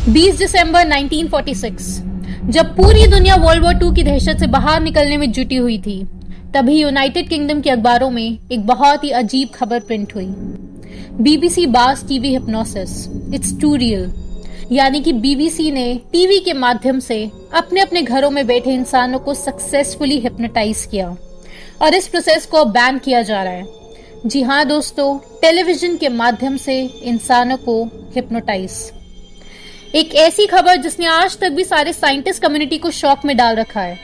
20 दिसंबर 1946, जब पूरी दुनिया वर्ल्ड वॉर II की दहशत से बाहर निकलने में जुटी हुई थी, तभी यूनाइटेड किंगडम के अखबारों में एक बहुत ही अजीब खबर प्रिंट हुई। BBC bans TV hypnosis, it's too real. यानी कि BBC ने टीवी के माध्यम से अपने अपने घरों में बैठे इंसानों को सक्सेसफुली हिप्नोटाइज किया और इस प्रोसेस को बैन किया जा रहा है। जी हाँ दोस्तों, टेलीविजन के माध्यम से इंसानों को हिप्नोटाइज। एक ऐसी खबर जिसने आज तक भी सारे साइंटिस्ट कम्युनिटी को शॉक में डाल रखा है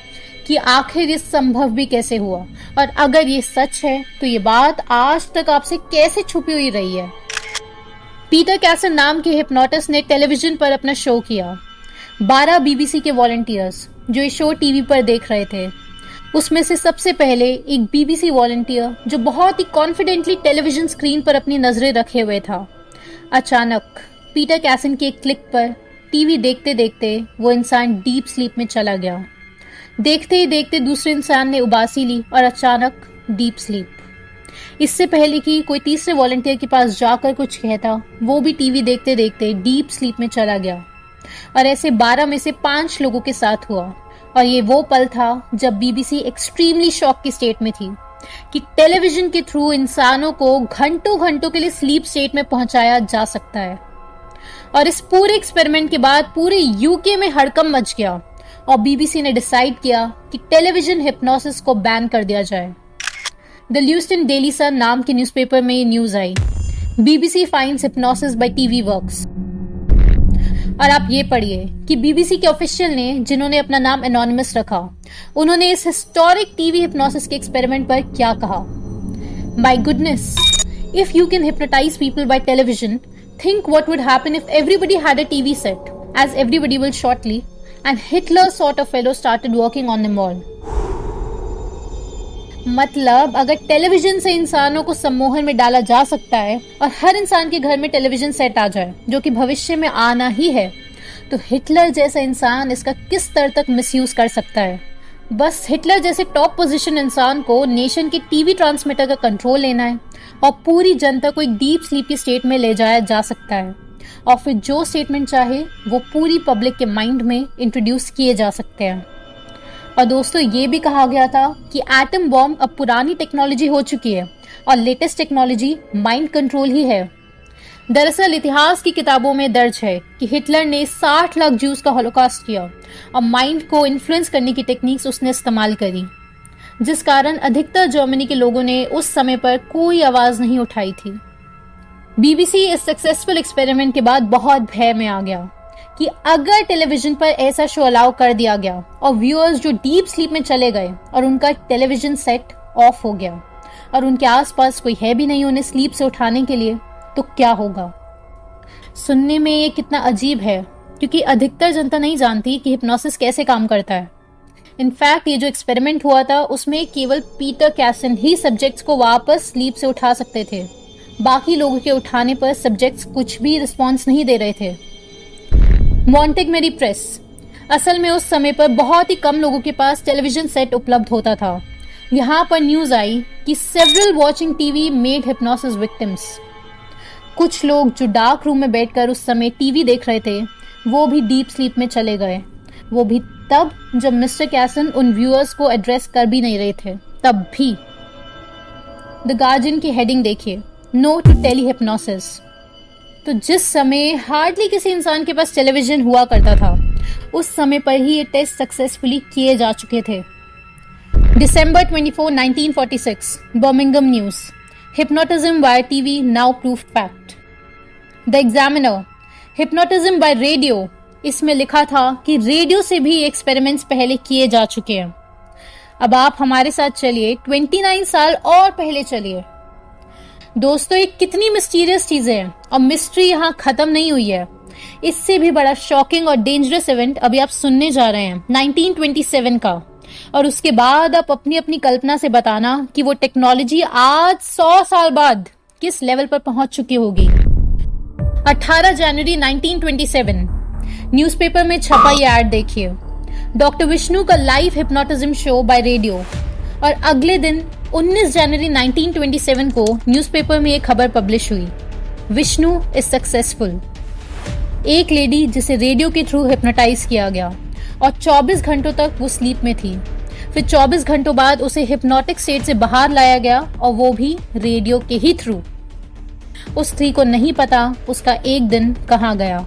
कि आखिर ये संभव भी कैसे हुआ, और अगर ये सच है तो ये बात आज तक आपसे कैसे छुपी हुई रही है। पीटर कैसन नाम के हिप्नोटिस्ट ने टेलीविजन पर अपना शो किया। 12 BBC के वॉलंटियर्स जो ये शो टीवी पर देख रहे थे, उसमें से सबसे पहले एक BBC वॉलंटियर जो बहुत ही कॉन्फिडेंटली टेलीविजन स्क्रीन पर अपनी नजरें रखे हुए था, अचानक पीटर कैसन के एक क्लिक पर टीवी देखते देखते वो इंसान डीप स्लीप में चला गया। देखते ही देखते दूसरे इंसान ने उबासी ली और अचानक डीप स्लीप। इससे पहले कि कोई तीसरे वॉलंटियर के पास जाकर कुछ कहता, वो भी टीवी देखते देखते डीप स्लीप में चला गया। और ऐसे 12 में से 5 लोगों के साथ हुआ। और ये वो पल था जब BBC एक्सट्रीमली शॉक की स्टेट में थी कि टेलीविजन के थ्रू इंसानों को घंटों घंटों के लिए स्लीप स्टेट में पहुंचाया जा सकता है। और इस पूरे एक्सपेरिमेंट के बाद पूरे UK में हड़कंप मच गया और BBC ने डिसाइड किया कि टेलीविजन हिप्नोसिस को बैन कर दिया जाए। द ल्यूस्टन डेली सन नाम के न्यूज़पेपर में ये न्यूज आई, BBC finds hypnosis by TV works. और आप ये पढ़िए कि BBC के ऑफिशियल ने, जिन्होंने अपना नाम एनोनिमस रखा, उन्होंने इस हिस्टोरिक टीवी हिप्नोसिस के एक्सपेरिमेंट पर क्या कहा। My goodness, if you can hypnotise people by television, think what would happen if everybody had a TV set, as everybody will shortly, and Hitler sort of fellow started working on them all. मतलब अगर television से इंसानों को सम्मोहन में डाला जा सकता है और हर इंसान के घर में टेलीविजन सेट आ जाए, जो कि भविष्य में आना ही है, तो हिटलर जैसा इंसान इसका किस स्तर तक मिसयूज कर सकता है। बस हिटलर जैसे टॉप पोजीशन इंसान को नेशन के टीवी ट्रांसमीटर का कंट्रोल लेना है और पूरी जनता को एक डीप स्लीप की स्टेट में ले जाया जा सकता है, और फिर जो स्टेटमेंट चाहे वो पूरी पब्लिक के माइंड में इंट्रोड्यूस किए जा सकते हैं। और दोस्तों, ये भी कहा गया था कि एटम बॉम्ब अब पुरानी टेक्नोलॉजी हो चुकी है और लेटेस्ट टेक्नोलॉजी माइंड कंट्रोल ही है। दरअसल इतिहास की किताबों में दर्ज है कि हिटलर ने 60 लाख ज्यूज का हॉलोकॉस्ट किया और माइंड को इन्फ्लुएंस करने की टेक्निक्स उसने इस्तेमाल करी, जिस कारण अधिकतर जर्मनी के लोगों ने उस समय पर कोई आवाज नहीं उठाई थी। BBC इस सक्सेसफुल एक्सपेरिमेंट के बाद बहुत भय में आ गया कि अगर टेलीविजन पर ऐसा शो अलाउ कर दिया गया और व्यूअर्स जो डीप स्लीप में चले गए और उनका टेलीविजन सेट ऑफ हो गया और उनके आसपास कोई है भी नहीं उन्हें स्लीप से उठाने के लिए, तो क्या होगा। सुनने में ये कितना अजीब है, क्योंकि अधिकतर जनता नहीं जानती कि हिप्नोसिस कैसे काम करता है। इनफैक्ट ये जो एक्सपेरिमेंट हुआ था उसमें केवल पीटर कैसन ही सब्जेक्ट्स को वापस स्लीप से उठा सकते थे। बाकी लोगों के उठाने पर सब्जेक्ट्स कुछ भी रिस्पॉन्स नहीं दे रहे थे। मॉन्टेगमेरी प्रेस, असल में उस समय पर बहुत ही कम लोगों के पास टेलीविजन सेट उपलब्ध होता था। यहाँ पर न्यूज आई कि several watching TV made hypnosis victims. कुछ लोग जो डार्क रूम में बैठकर उस समय टीवी देख रहे थे, वो भी डीप स्लीप में चले गए। वो भी तब जब मिस्टर कैसन उन व्यूअर्स को एड्रेस कर भी नहीं रहे थे, तब भी। द गार्जियन की हेडिंग देखिए, नो टू टेली हिप्नोसिस। तो जिस समय हार्डली किसी इंसान के पास टेलीविजन हुआ करता था, उस समय पर ही ये टेस्ट सक्सेसफुली किए जा चुके थे। December 24, 1946, Birmingham News, hypnotism via TV now proved fact. The Examiner, hypnotism by radio, इसमें लिखा था कि रेडियो से भी एक्सपेरिमेंट्स पहले किए जा चुके हैं। अब आप हमारे साथ चलिए 29 साल और पहले चलिए। दोस्तों, ये कितनी मिस्टीरियस चीजें हैं और मिस्ट्री यहाँ खत्म नहीं हुई है। इससे भी बड़ा शॉकिंग और डेंजरस इवेंट अभी आप सुनने जा रहे हैं 1927 का, और उसके बाद आप अपनी अपनी कल्पना से बताना कि वो टेक्नोलॉजी आज 100 साल बाद किस लेवल पर पहुंच चुकी होगी। 18 जनवरी 1927 न्यूज़पेपर में छपा ये ऐड देखिए, डॉक्टर विष्णु का live hypnotism show by radio. और अगले दिन 19 जनवरी 1927 को न्यूज़पेपर में एक खबर पब्लिश हुई, विष्णु इज सक्सेसफुल। एक लेडी जिसे रेडियो के थ्रू हिप्नोटाइज किया गया और 24 घंटों तक वो स्लीप में थी। फिर 24 घंटों बाद उसे हिप्नोटिक स्टेट से बाहर लाया गया और वो भी रेडियो के ही थ्रू। उस स्त्री को नहीं पता उसका एक दिन कहाँ गया।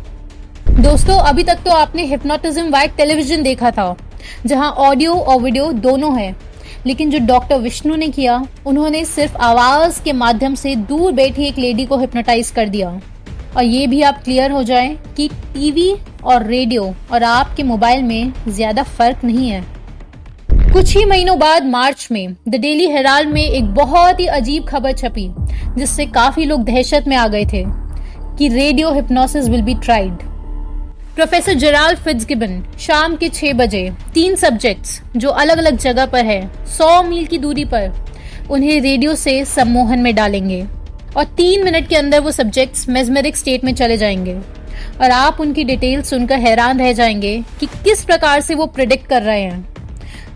दोस्तों, अभी तक तो आपने हिप्नोटिज्म वाइट टेलीविजन देखा था, जहां ऑडियो और वीडियो दोनों है। लेकिन जो डॉक्टर विष्णु ने किया, उन्होंने सिर्फ आवाज के माध्यम से दूर बैठी एक लेडी को हिप्नोटाइज कर दिया। और ये भी आप क्लियर हो जाए कि टीवी और रेडियो और आपके मोबाइल में ज्यादा फर्क नहीं है। कुछ ही महीनों बाद मार्च में द डेली हेराल्ड में एक बहुत ही अजीब खबर छपी, जिससे काफी लोग दहशत में आ गए थे कि radio hypnosis will be tried. Professor Gerald Fitzgibbon शाम के 6 बजे 3 सब्जेक्ट्स जो अलग अलग जगह पर है, 100 मील की दूरी पर, उन्हें रेडियो से सम्मोहन में डालेंगे और 3 मिनट के अंदर वो सब्जेक्ट्स मेस्मेरिक स्टेट में चले जाएंगे। और आप उनकी डिटेल सुनकर हैरान रह जाएंगे कि किस प्रकार से वो प्रिडिक्ट कर रहे हैं।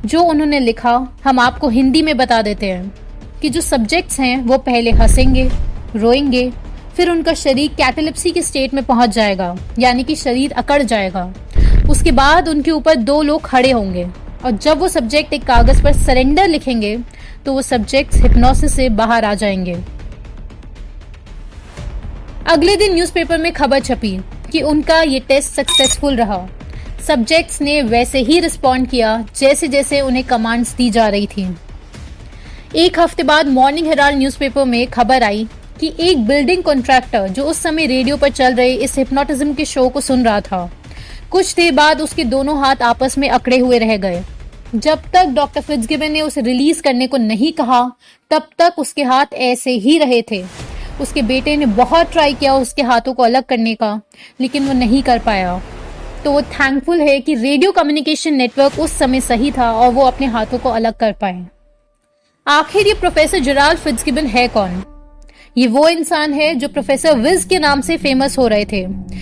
जो उन्होंने लिखा हम आपको हिंदी में बता देते हैं कि जो सब्जेक्ट्स हैं वो पहले हंसेंगे, रोएंगे, फिर उनका शरीर कैटेलिप्सी की स्टेट में पहुंच जाएगा, यानी कि शरीर अकड़ जाएगा। उसके बाद उनके ऊपर 2 लोग खड़े होंगे और जब वो सब्जेक्ट एक कागज पर सरेंडर लिखेंगे तो वो सब्जेक्ट्स हिप्नोसिस से बाहर आ जाएंगे। अगले दिन न्यूज़पेपर में खबर छपी कि उनका ये टेस्ट सक्सेसफुल रहा। सब्जेक्ट्स ने वैसे ही रिस्पॉन्ड किया जैसे जैसे उन्हें कमांड्स दी जा रही थी। एक हफ्ते बाद मॉर्निंग हेराल्ड न्यूज़पेपर में खबर आई कि एक बिल्डिंग कॉन्ट्रैक्टर जो उस समय रेडियो पर चल रहे इस हिप्नोटिज्म के शो को सुन रहा था, कुछ देर बाद उसके दोनों हाथ आपस में अकड़े हुए रह गए। जब तक डॉक्टर फिट्जगिबन ने उसे रिलीज करने को नहीं कहा, तब तक उसके हाथ ऐसे ही रहे थे। उसके बेटे ने बहुत ट्राई किया उसके हाथों को अलग करने का, लेकिन वो नहीं कर पाया। तो वो थैंकफुल है कि रेडियो कम्युनिकेशन नेटवर्क उस समय सही था और वो अपने हाथों को अलग कर पाए। आखिर ये प्रोफेसर जेराल्ड फिट्जगिबन है कौन? ये वो इंसान है जो प्रोफेसर विज के नाम से फेमस हो रहे थे।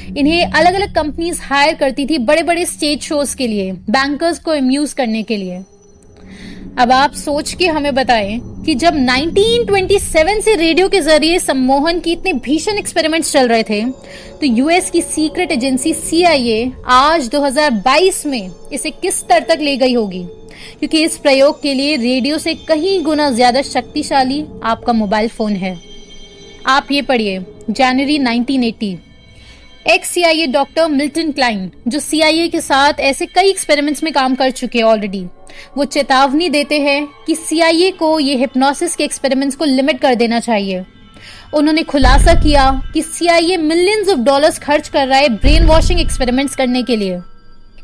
इन्हें अलग अलग कंपनीज हायर करती थी बड़े बड़े स्टेज शोज के लिए, बैंकर्स को अम्यूज करने के लिए। अब आप सोच के हमें बताएं कि जब 1927 से रेडियो के जरिए सम्मोहन की इतने भीषण एक्सपेरिमेंट्स चल रहे थे, तो यूएस की सीक्रेट एजेंसी CIA आज 2022 में इसे किस स्तर तक ले गई होगी, क्योंकि इस प्रयोग के लिए रेडियो से कहीं गुना ज्यादा शक्तिशाली आपका मोबाइल फोन है। आप ये पढ़िए, जनवरी 1980, ex CIA doctor Milton Kline, जो CIA के साथ ऐसे कई एक्सपेरिमेंट्स में काम कर चुके हैं ऑलरेडी, वो चेतावनी देते हैं कि CIA को ये हिप्नोसिस के एक्सपेरिमेंट्स को लिमिट कर देना चाहिए। उन्होंने खुलासा किया कि CIA मिलियंस ऑफ डॉलर्स खर्च कर रहा है ब्रेन वॉशिंग एक्सपेरिमेंट्स करने के लिए।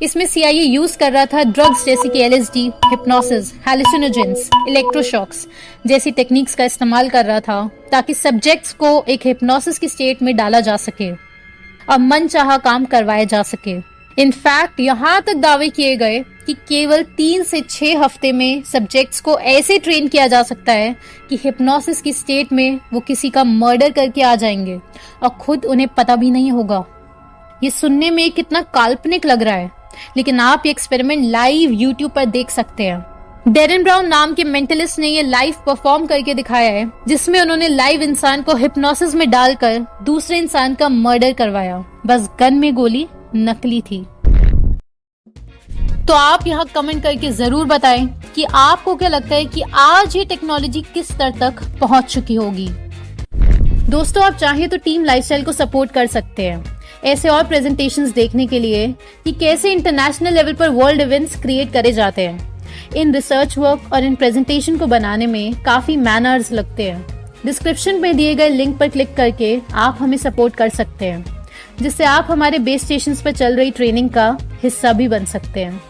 इसमें CIA यूज कर रहा था ड्रग्स जैसे कि LSD, हिप्नोसिस, हैलुसिनोजेंस, इलेक्ट्रोशॉक्स जैसी टेक्निक्स का इस्तेमाल कर रहा था, ताकि सब्जेक्ट्स को एक हिप्नोसिस की स्टेट में डाला जा सके और मनचाहा काम करवाया जा सके। इनफैक्ट यहाँ तक दावे किए गए कि केवल 3 से 6 हफ्ते में सब्जेक्ट्स को ऐसे ट्रेन किया जा सकता है कि हिप्नोसिस की स्टेट में वो किसी का मर्डर करके आ जाएंगे और खुद उन्हें पता भी नहीं होगा। ये सुनने में कितना काल्पनिक लग रहा है, लेकिन आप ये एक्सपेरिमेंट लाइव यूट्यूब पर देख सकते हैं। डेरन ब्राउन नाम के मेंटलिस्ट ने ये लाइव परफॉर्म करके दिखाया है, जिसमें उन्होंने लाइव इंसान को हिप्नोसिस में डालकर दूसरे इंसान का मर्डर करवाया। बस गन में गोली नकली थी। तो आप यहाँ कमेंट करके जरूर बताएं कि आपको क्या लगता है कि आज ये टेक्नोलॉजी किस स्तर तक पहुंच चुकी होगी। दोस्तों, आप चाहें तो टीम लाइफस्टाइल को सपोर्ट कर सकते हैं ऐसे और प्रेजेंटेशंस देखने के लिए कि कैसे इंटरनेशनल लेवल पर वर्ल्ड इवेंट्स क्रिएट करे जाते हैं। इन रिसर्च वर्क और इन प्रेजेंटेशन को बनाने में काफी मैन आवर्स लगते हैं। डिस्क्रिप्शन में दिए गए लिंक पर क्लिक करके आप हमें सपोर्ट कर सकते हैं, जिससे आप हमारे बेस स्टेशंस पर चल रही ट्रेनिंग का हिस्सा भी बन सकते हैं।